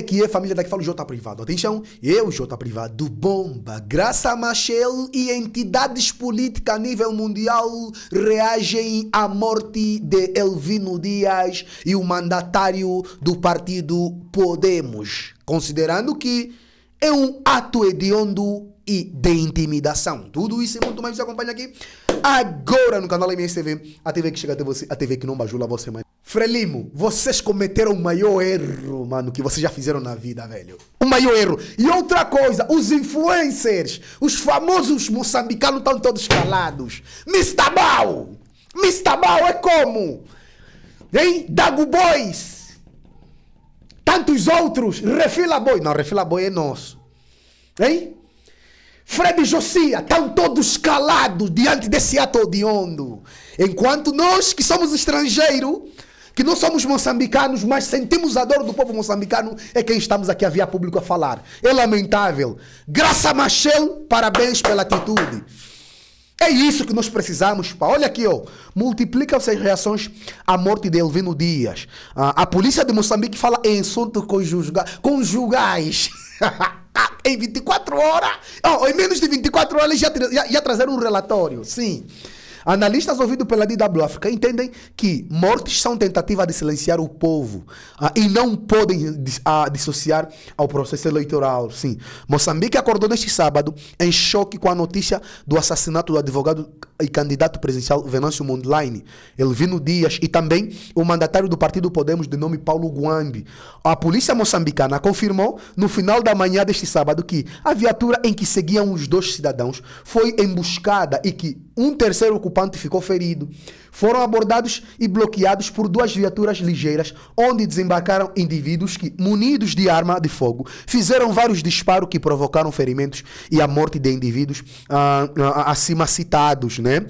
Que é, família, daqui fala o J Privado. Atenção, eu, J Privado, bomba. Graça Machel e entidades políticas a nível mundial reagem à morte de Elvino Dias e o mandatário do partido Podemos, considerando que é um ato hediondo e de intimidação. Tudo isso e muito mais você acompanha aqui agora no canal MSTV, a TV que chega até você, a TV que não bajula você, mano. Frelimo, vocês cometeram o maior erro, mano, que vocês já fizeram na vida, velho. O maior erro. E outra coisa, os influencers, os famosos moçambicanos estão todos calados. Mr. Bau! Mr. Bau é como? Hein? Dago Boys! Tantos outros, Refila Boy. Não, Refila Boy é nosso. Hein? Fred Josia, estão todos calados diante desse ato hediondo. Enquanto nós que somos estrangeiros, que não somos moçambicanos, mas sentimos a dor do povo moçambicano, é quem estamos aqui a via público a falar. É lamentável. Graça Machel, parabéns pela atitude. É isso que nós precisamos, pá. Olha aqui, ó. Multiplica-se as reações à morte de Elvino Dias. A polícia de Moçambique fala em assuntos conjugais. Em 24 horas, em menos de 24 horas, já trazeram um relatório. Sim. Analistas ouvidos pela DW África entendem que mortes são tentativa de silenciar o povo e não podem dissociar ao processo eleitoral. Sim. Moçambique acordou neste sábado em choque com a notícia do assassinato do advogado e candidato presidencial Venâncio Mondlane, Elvino Dias, e também o mandatário do partido Podemos de nome Paulo Guambi. A polícia moçambicana confirmou no final da manhã deste sábado que a viatura em que seguiam os dois cidadãos foi emboscada e que um terceiro ocupante ficou ferido. Foram abordados e bloqueados por duas viaturas ligeiras, onde desembarcaram indivíduos que, munidos de arma de fogo, fizeram vários disparos que provocaram ferimentos e a morte de indivíduos acima citados, né?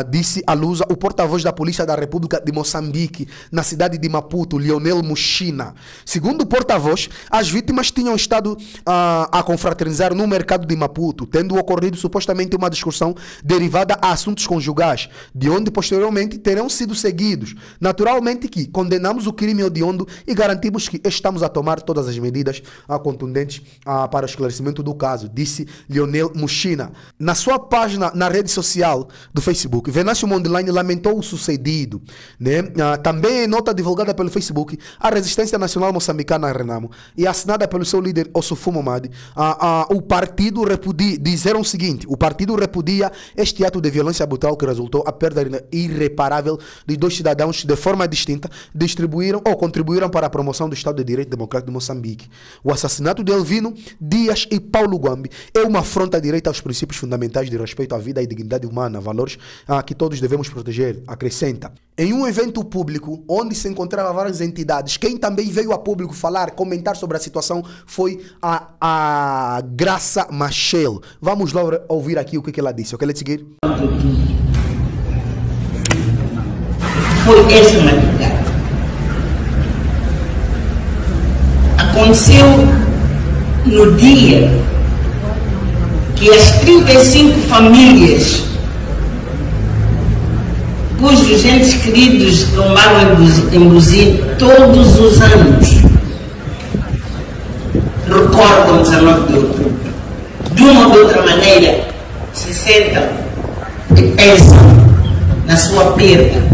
Disse a Lusa o porta-voz da Polícia da República de Moçambique, na cidade de Maputo, Lionel Mushina. Segundo o porta-voz, as vítimas tinham estado a confraternizar no mercado de Maputo, tendo ocorrido supostamente uma discussão derivada a assuntos conjugais, de onde posteriormente terão sido seguidos. Naturalmente que condenamos o crime hediondo e garantimos que estamos a tomar todas as medidas contundentes para o esclarecimento do caso, disse Lionel Mushina. Na sua página na rede social do Facebook, Venâncio Mondlane lamentou o sucedido, né? Também em nota divulgada pelo Facebook, a Resistência Nacional Moçambicana Renamo e assinada pelo seu líder Ossofu Momadi, o partido disseram o seguinte: o partido repudia este ato de violência brutal que resultou a perda irreparável de dois cidadãos de forma distinta contribuíram para a promoção do Estado de Direito Democrático de Moçambique. O assassinato de Elvino Dias e Paulo Guambi é uma afronta direta aos princípios fundamentais de respeito à vida e dignidade humana, valores que todos devemos proteger, acrescenta. Em um evento público, onde se encontravam várias entidades, quem também veio a público falar, comentar sobre a situação foi a Graça Machel. Vamos lá ouvir aqui o que ela disse. Eu quero seguir. Foi essa madrugada. Aconteceu no dia que as 35 famílias cujos entes queridos tomaram em Buzim todos os anos recordam 19 de outubro. De uma ou de outra maneira se sentam e pensam na sua perda.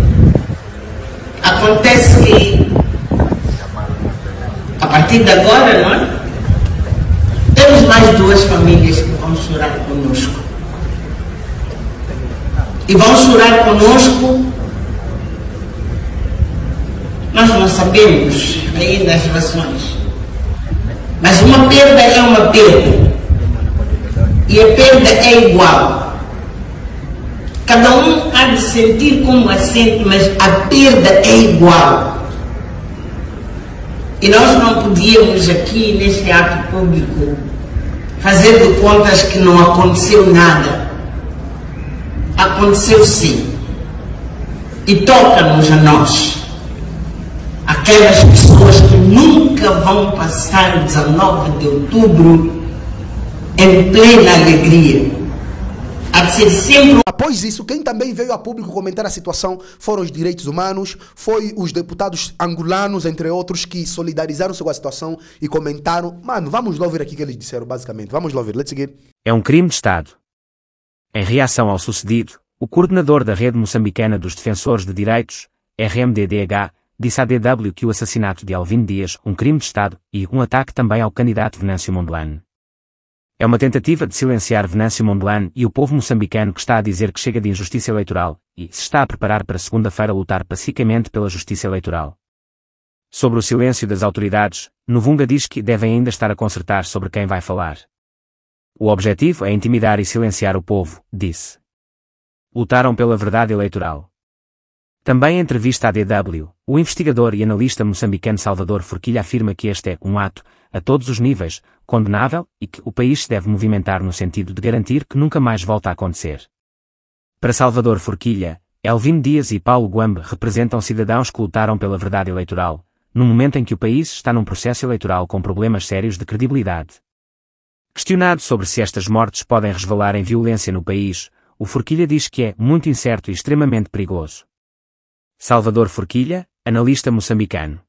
Acontece que a partir de agora, não é? Temos mais duas famílias que vão chorar conosco. E vão chorar conosco. Nós não sabemos ainda as razões. Mas uma perda é uma perda. E a perda é igual. Cada um há de sentir como a sente, mas a perda é igual. E nós não podíamos aqui, neste ato público, fazer de contas que não aconteceu nada. Aconteceu sim. E toca-nos a nós. Aquelas pessoas que nunca vão passar 19 de outubro em plena alegria. há de ser sempre. Após isso, quem também veio a público comentar a situação foram os direitos humanos, foi os deputados angolanos, entre outros, que solidarizaram-se com a situação e comentaram. Mano, vamos lá ouvir aqui o que eles disseram, basicamente. Vamos lá ouvir, let's seguir. É um crime de Estado. Em reação ao sucedido, o coordenador da Rede Moçambicana dos Defensores de Direitos, RMDDH, disse à DW que o assassinato de Elvin Dias, um crime de Estado, e um ataque também ao candidato Venâncio Mondlane. É uma tentativa de silenciar Venâncio Mondlane e o povo moçambicano que está a dizer que chega de injustiça eleitoral e se está a preparar para segunda-feira lutar pacificamente pela justiça eleitoral. Sobre o silêncio das autoridades, Novunga diz que devem ainda estar a consertar sobre quem vai falar. O objetivo é intimidar e silenciar o povo, disse. Lutaram pela verdade eleitoral. Também em entrevista à DW, o investigador e analista moçambicano Salvador Forquilha afirma que este é um ato, a todos os níveis, condenável e que o país se deve movimentar no sentido de garantir que nunca mais volta a acontecer. Para Salvador Forquilha, Elvin Dias e Paulo Guambe representam cidadãos que lutaram pela verdade eleitoral, no momento em que o país está num processo eleitoral com problemas sérios de credibilidade. Questionado sobre se estas mortes podem resvalar em violência no país, o Forquilha diz que é muito incerto e extremamente perigoso. Salvador Forquilha, analista moçambicano.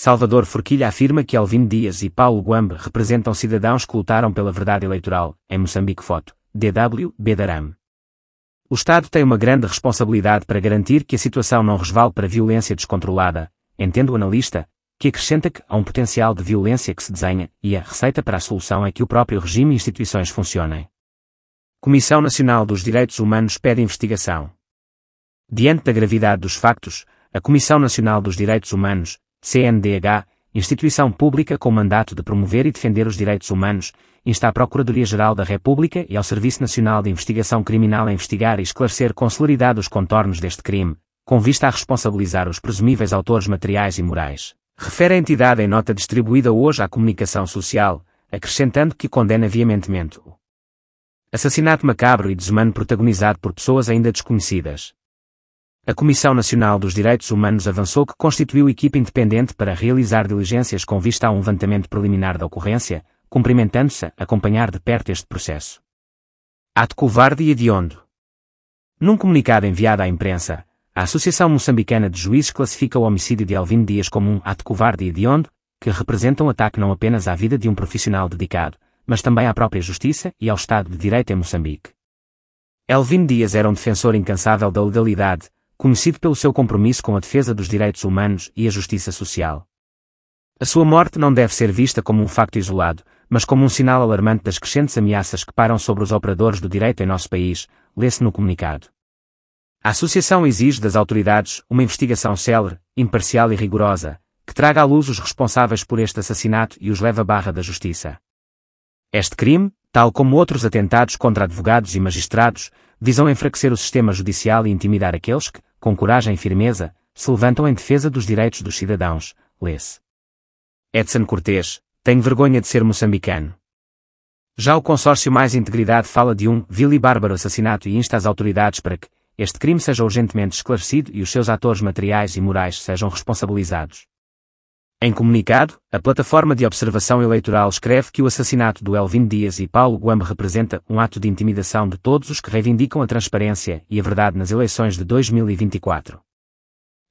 Salvador Forquilha afirma que Elvin Dias e Paulo Guambe representam cidadãos que lutaram pela verdade eleitoral, em Moçambique. Foto, DW, Bedaram. O Estado tem uma grande responsabilidade para garantir que a situação não resvale para violência descontrolada, entende o analista, que acrescenta que há um potencial de violência que se desenha, e a receita para a solução é que o próprio regime e instituições funcionem. Comissão Nacional dos Direitos Humanos pede investigação. Diante da gravidade dos factos, a Comissão Nacional dos Direitos Humanos, CNDH, instituição pública com mandato de promover e defender os direitos humanos, insta a Procuradoria-Geral da República e ao Serviço Nacional de Investigação Criminal a investigar e esclarecer com celeridade os contornos deste crime, com vista a responsabilizar os presumíveis autores materiais e morais. Refere a entidade em nota distribuída hoje à comunicação social, acrescentando que condena veementemente o assassinato macabro e desumano protagonizado por pessoas ainda desconhecidas. A Comissão Nacional dos Direitos Humanos avançou que constituiu equipa independente para realizar diligências com vista a um levantamento preliminar da ocorrência, cumprimentando-se a acompanhar de perto este processo. Ato covarde e hediondo. Num comunicado enviado à imprensa, a Associação Moçambicana de Juízes classifica o homicídio de Elvin Dias como um ato covarde e hediondo, que representa um ataque não apenas à vida de um profissional dedicado, mas também à própria justiça e ao Estado de Direito em Moçambique. Elvin Dias era um defensor incansável da legalidade, conhecido pelo seu compromisso com a defesa dos direitos humanos e a justiça social. A sua morte não deve ser vista como um facto isolado, mas como um sinal alarmante das crescentes ameaças que pairam sobre os operadores do direito em nosso país, lê-se no comunicado. A Associação exige das autoridades uma investigação célere, imparcial e rigorosa, que traga à luz os responsáveis por este assassinato e os leve à barra da justiça. Este crime, tal como outros atentados contra advogados e magistrados, visam enfraquecer o sistema judicial e intimidar aqueles que, com coragem e firmeza, se levantam em defesa dos direitos dos cidadãos, lê-se. Edson Cortés, tenho vergonha de ser moçambicano. Já o consórcio Mais Integridade fala de um vil e bárbaro assassinato e insta as autoridades para que este crime seja urgentemente esclarecido e os seus atores materiais e morais sejam responsabilizados. Em comunicado, a Plataforma de Observação Eleitoral escreve que o assassinato do Elvin Dias e Paulo Guambe representa um ato de intimidação de todos os que reivindicam a transparência e a verdade nas eleições de 2024.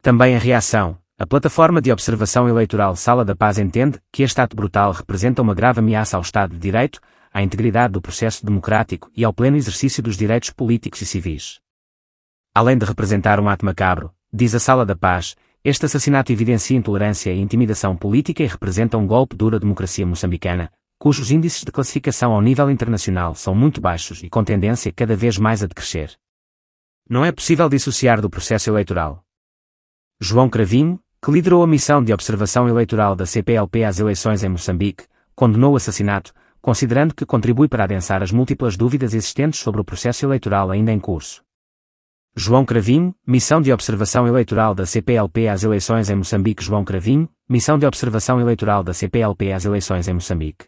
Também em reação, a Plataforma de Observação Eleitoral Sala da Paz entende que este ato brutal representa uma grave ameaça ao Estado de Direito, à integridade do processo democrático e ao pleno exercício dos direitos políticos e civis. Além de representar um ato macabro, diz a Sala da Paz, este assassinato evidencia intolerância e intimidação política e representa um golpe duro à democracia moçambicana, cujos índices de classificação ao nível internacional são muito baixos e com tendência cada vez mais a decrescer. Não é possível dissociar do processo eleitoral. João Cravinho, que liderou a missão de observação eleitoral da CPLP às eleições em Moçambique, condenou o assassinato, considerando que contribui para adensar as múltiplas dúvidas existentes sobre o processo eleitoral ainda em curso. João Cravinho, missão de observação eleitoral da CPLP às eleições em Moçambique. João Cravinho, missão de observação eleitoral da CPLP às eleições em Moçambique.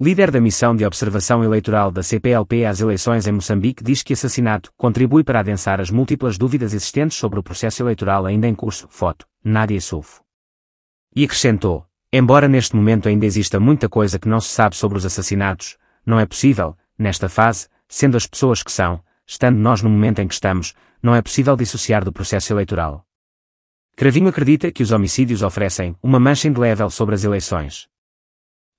Líder da missão de observação eleitoral da CPLP às eleições em Moçambique diz que assassinato contribui para adensar as múltiplas dúvidas existentes sobre o processo eleitoral ainda em curso. Foto, Nádia Sufo. E acrescentou, embora neste momento ainda exista muita coisa que não se sabe sobre os assassinatos, não é possível, nesta fase, sendo as pessoas que são, estando nós no momento em que estamos, não é possível dissociar do processo eleitoral. Cravinho acredita que os homicídios oferecem uma mancha indelével sobre as eleições.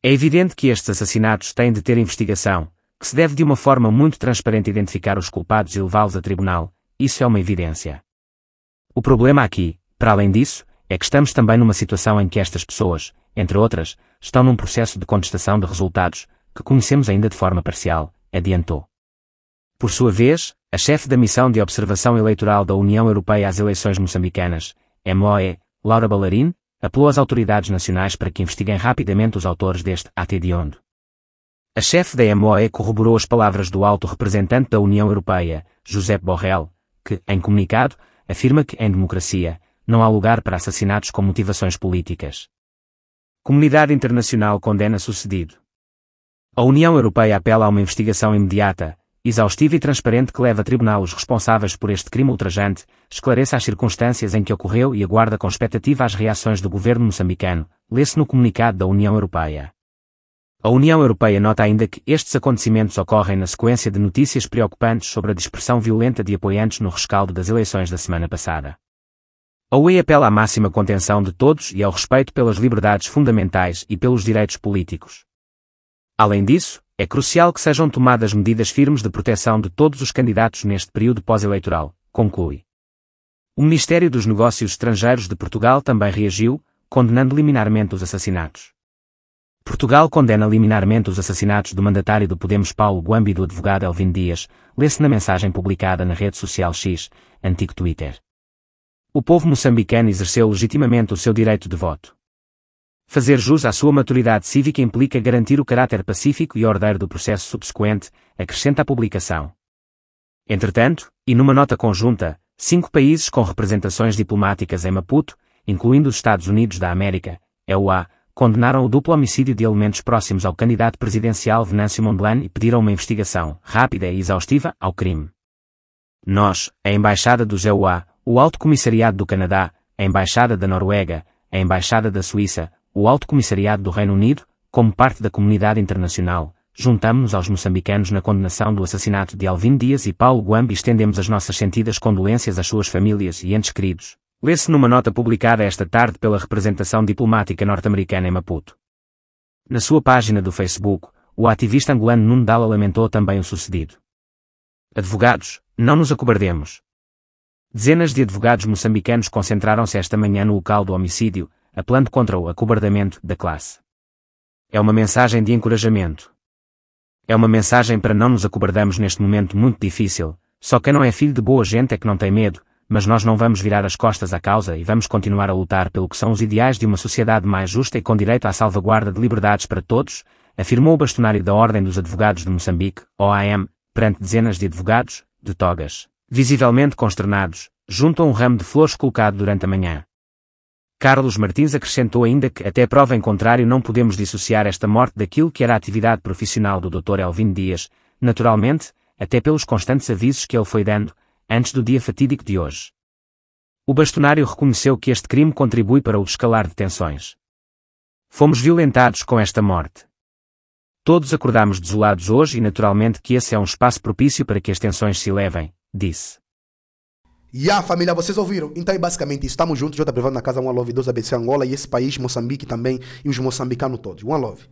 É evidente que estes assassinatos têm de ter investigação, que se deve de uma forma muito transparente identificar os culpados e levá-los a tribunal, isso é uma evidência. O problema aqui, para além disso, é que estamos também numa situação em que estas pessoas, entre outras, estão num processo de contestação de resultados, que conhecemos ainda de forma parcial, adiantou. Por sua vez, a chefe da Missão de Observação Eleitoral da União Europeia às Eleições Moçambicanas, MOE, Laura Ballarin, apelou às autoridades nacionais para que investiguem rapidamente os autores deste ato hediondo. A chefe da MOE corroborou as palavras do alto representante da União Europeia, Josep Borrell, que, em comunicado, afirma que, em democracia, não há lugar para assassinatos com motivações políticas. Comunidade internacional condena sucedido. A União Europeia apela a uma investigação imediata, exaustiva e transparente que leve a tribunal os responsáveis por este crime ultrajante, esclareça as circunstâncias em que ocorreu e aguarda com expectativa as reações do governo moçambicano, lê-se no comunicado da União Europeia. A União Europeia nota ainda que estes acontecimentos ocorrem na sequência de notícias preocupantes sobre a dispersão violenta de apoiantes no rescaldo das eleições da semana passada. A UE apela à máxima contenção de todos e ao respeito pelas liberdades fundamentais e pelos direitos políticos. Além disso, é crucial que sejam tomadas medidas firmes de proteção de todos os candidatos neste período pós-eleitoral, conclui. O Ministério dos Negócios Estrangeiros de Portugal também reagiu, condenando liminarmente os assassinatos. Portugal condena liminarmente os assassinatos do mandatário do Podemos Paulo Guambi e do advogado Elvin Dias, lê-se na mensagem publicada na rede social X, antigo Twitter. O povo moçambicano exerceu legitimamente o seu direito de voto. Fazer jus à sua maturidade cívica implica garantir o caráter pacífico e ordeiro do processo subsequente, acrescenta a publicação. Entretanto, e numa nota conjunta, 5 países com representações diplomáticas em Maputo, incluindo os Estados Unidos da América, EUA, condenaram o duplo homicídio de elementos próximos ao candidato presidencial Venâncio Mondlane e pediram uma investigação rápida e exaustiva ao crime. Nós, a Embaixada dos EUA, o Alto Comissariado do Canadá, a Embaixada da Noruega, a Embaixada da Suíça, o Alto Comissariado do Reino Unido, como parte da comunidade internacional, juntamo-nos aos moçambicanos na condenação do assassinato de Elvin Dias e Paulo Guambi e estendemos as nossas sentidas condolências às suas famílias e entes queridos. Lê-se numa nota publicada esta tarde pela representação diplomática norte-americana em Maputo. Na sua página do Facebook, o ativista angolano Nuno Dalla lamentou também o sucedido. Advogados, não nos acobardemos. Dezenas de advogados moçambicanos concentraram-se esta manhã no local do homicídio, apelando contra o acobardamento da classe. É uma mensagem de encorajamento. É uma mensagem para não nos acobardarmos neste momento muito difícil. Só quem não é filho de boa gente é que não tem medo, mas nós não vamos virar as costas à causa e vamos continuar a lutar pelo que são os ideais de uma sociedade mais justa e com direito à salvaguarda de liberdades para todos, afirmou o bastonário da Ordem dos Advogados de Moçambique, OAM, perante dezenas de advogados, de togas, visivelmente consternados, junto a um ramo de flores colocado durante a manhã. Carlos Martins acrescentou ainda que, até prova em contrário, não podemos dissociar esta morte daquilo que era a atividade profissional do Dr. Elvin Dias, naturalmente, até pelos constantes avisos que ele foi dando, antes do dia fatídico de hoje. O bastonário reconheceu que este crime contribui para o escalar de tensões. Fomos violentados com esta morte. Todos acordamos desolados hoje e naturalmente que esse é um espaço propício para que as tensões se elevem, disse. Família, vocês ouviram? Então é basicamente isso. Estamos juntos, J. Privado na casa, One Love, Deus abençoe Angola e esse país, Moçambique também, e os moçambicanos todos. One Love.